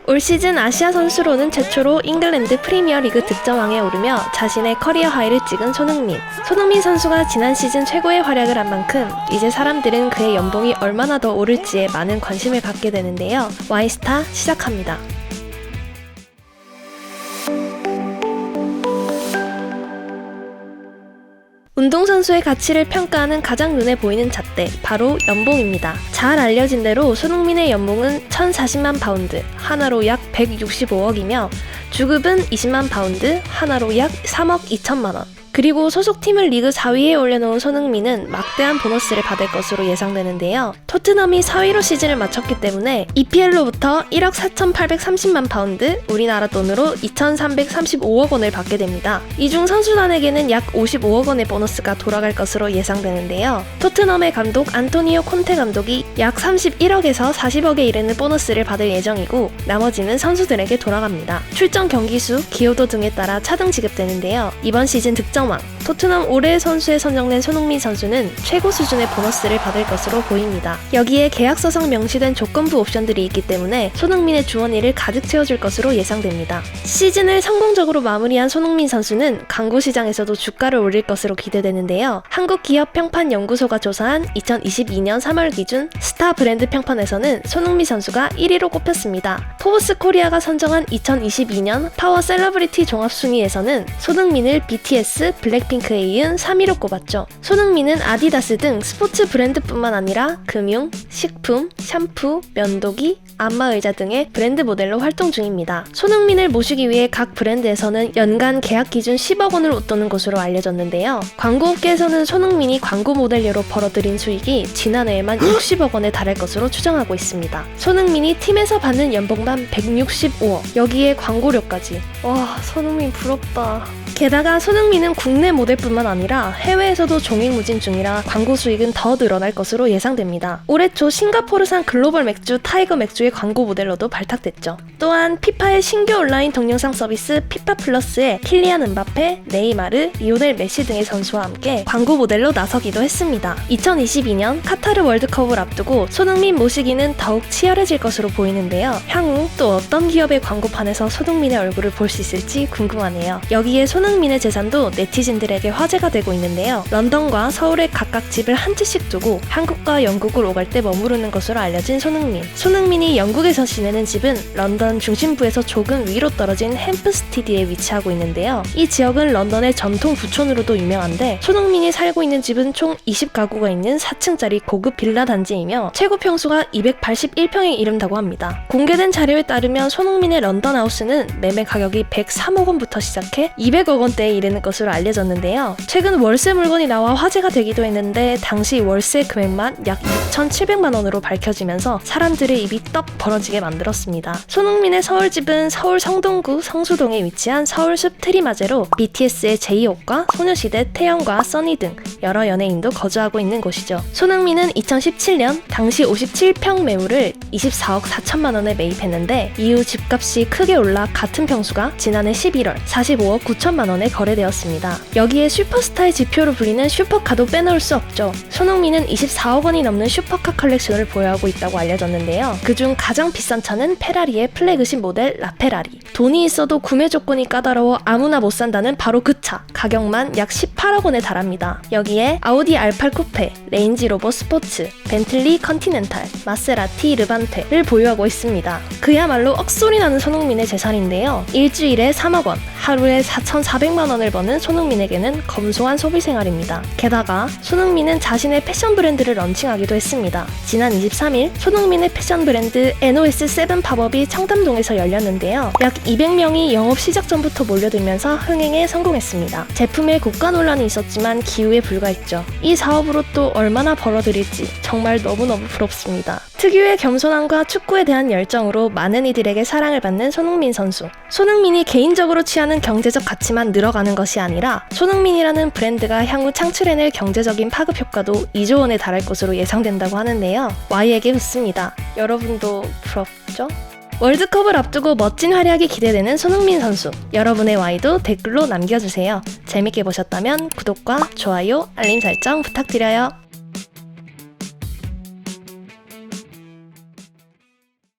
올 시즌 아시아 선수로는 최초로 잉글랜드 프리미어리그 득점왕에 오르며 자신의 커리어 하이를 찍은 손흥민. 손흥민 선수가 지난 시즌 최고의 활약을 한 만큼 이제 사람들은 그의 연봉이 얼마나 더 오를지에 많은 관심을 갖게 되는데요. Y스타 시작합니다. 운동선수의 가치를 평가하는 가장 눈에 보이는 잣대, 바로 연봉입니다. 잘 알려진 대로 손흥민의 연봉은 1,040만 파운드, 하나로 약 165억이며 주급은 20만 파운드, 하나로 약 3억 2천만 원. 그리고 소속팀을 리그 4위에 올려놓은 손흥민은 막대한 보너스를 받을 것으로 예상되는데요. 토트넘이 4위로 시즌을 마쳤기 때문에 EPL로부터 1억 4,830만 파운드, 우리나라 돈으로 2,335억 원을 받게 됩니다. 이 중 선수단에게는 약 55억 원의 보너스가 돌아갈 것으로 예상되는데요. 토트넘의 감독 안토니오 콘테 감독이 약 31억에서 40억에 이르는 보너스를 받을 예정이고 나머지는 선수들에게 돌아갑니다. 출전 경기수, 기여도 등에 따라 차등 지급되는데요. 이번 시즌 득점 토트넘 올해의 선수에 선정된 손흥민 선수는 최고 수준의 보너스를 받을 것으로 보입니다. 여기에 계약서상 명시된 조건부 옵션들이 있기 때문에 손흥민의 주머니를 가득 채워줄 것으로 예상됩니다. 시즌을 성공적으로 마무리한 손흥민 선수는 광고 시장에서도 주가를 올릴 것으로 기대되는데요. 한국기업평판연구소가 조사한 2022년 3월 기준 스타 브랜드 평판에서는 손흥민 선수가 1위로 꼽혔습니다. 포브스 코리아가 선정한 2022년 파워 셀러브리티 종합순위에서는 손흥민을 BTS, 블랙핑크에 이은 3위로 꼽았죠. 손흥민은 아디다스 등 스포츠 브랜드뿐만 아니라 금융, 식품, 샴푸, 면도기, 안마의자 등의 브랜드 모델로 활동 중입니다. 손흥민을 모시기 위해 각 브랜드에서는 연간 계약 기준 10억 원을 웃도는 것으로 알려졌는데요. 광고업계에서는 손흥민이 광고 모델료로 벌어들인 수익이 지난해에만 60억 원에 달할 것으로 추정하고 있습니다. 손흥민이 팀에서 받는 연봉만 165억, 여기에 광고료까지. 와, 손흥민 부럽다. 게다가 손흥민은 국내 모델뿐만 아니라 해외에서도 종횡무진 중이라 광고 수익은 더 늘어날 것으로 예상됩니다. 올해 초 싱가포르산 글로벌 맥주 타이거 맥주의 광고 모델로도 발탁됐죠. 또한 피파의 신규 온라인 동영상 서비스 피파 플러스에 킬리안 은바페, 네이마르, 리오넬 메시 등의 선수와 함께 광고 모델로 나서기도 했습니다. 2022년 카타르 월드컵을 앞두고 손흥민 모시기는 더욱 치열해질 것으로 보이는데요. 향후 또 어떤 기업의 광고판에서 손흥민의 얼굴을 볼 수 있을지 궁금하네요. 여기에 손흥민의 재산도 네티즌들에게 화제가 되고 있는데요. 런던과 서울에 각각 집을 한 채씩 두고 한국과 영국을 오갈 때 머무르는 것으로 알려진 손흥민. 손흥민이 영국에서 지내는 집은 런던 중심부에서 조금 위로 떨어진 햄프스티드에 위치하고 있는데요. 이 지역은 런던의 전통 부촌으로도 유명한데 손흥민이 살고 있는 집은 총 20가구가 있는 4층짜리 고급 빌라 단지이며 최고 평수가 281평에 이른다고 합니다. 공개된 자료에 따르면 손흥민의 런던 하우스는 매매 가격이 103억 원부터 시작해 200억 원대에 이르는 것으로 알려졌는데요. 최근 월세 물건이 나와 화제가 되기도 했는데 당시 월세 금액만 약 6,700만 원으로 밝혀지면서 사람들의 입이 떡 벌어지게 만들었습니다. 손흥민의 서울집은 서울 성동구 성수동에 위치한 서울숲 트리마제로 BTS의 제이홉과 소녀시대 태연과 써니 등 여러 연예인도 거주하고 있는 곳이죠. 손흥민은 2017년 당시 57평 매물을 24억 4천만 원에 매입했는데 이후 집값이 크게 올라 같은 평수가 지난해 11월 45억 9천만 원에 거래되었습니다. 여기에 슈퍼스타의 지표로 불리는 슈퍼카도 빼놓을 수 없죠. 손흥민은 24억 원이 넘는 슈퍼카 컬렉션을 보유하고 있다고 알려졌는데요. 그중 가장 비싼 차는 페라리의 플래그십 모델 라페라리. 돈이 있어도 구매 조건이 까다로워 아무나 못 산다는 바로 그 차. 가격만 약 18억 원에 달합니다. 여기에 아우디 R8 쿠페, 레인지로버 스포츠, 벤틀리 컨티넨탈, 마세라티 르반테를 보유하고 있습니다. 그야말로 억소리 나는 손흥민의 재산인데요. 일주일에 3억 원, 하루에 4,400만 원을 버는 손흥민에게는 검소한 소비 생활입니다. 게다가 손흥민은 자신의 패션 브랜드를 런칭하기도 했습니다. 지난 23일 손흥민의 패션 브랜드 NOS7 팝업이 청담동에서 열렸는데요. 약 200명이 영업 시작 전부터 몰려들면서 흥행에 성공했습니다. 제품에 고가 논란이 있었지만 기우에 불과했죠. 이 사업으로 또 얼마나 벌어들일지 정말 너무너무 부럽습니다. 특유의 겸손함과 축구에 대한 열정으로 많은 이들에게 사랑을 받는 손흥민 선수. 손흥민이 개인적으로 취하는 경제적 가치만 늘어가는 것이 아니라 손흥민이라는 브랜드가 향후 창출해낼 경제적인 파급 효과도 2조 원에 달할 것으로 예상된다고 하는데요. Y에게 묻습니다. 여러분도 부럽죠? 월드컵을 앞두고 멋진 활약이 기대되는 손흥민 선수. 여러분의 Y도 댓글로 남겨주세요. 재밌게 보셨다면 구독과 좋아요, 알림 설정 부탁드려요.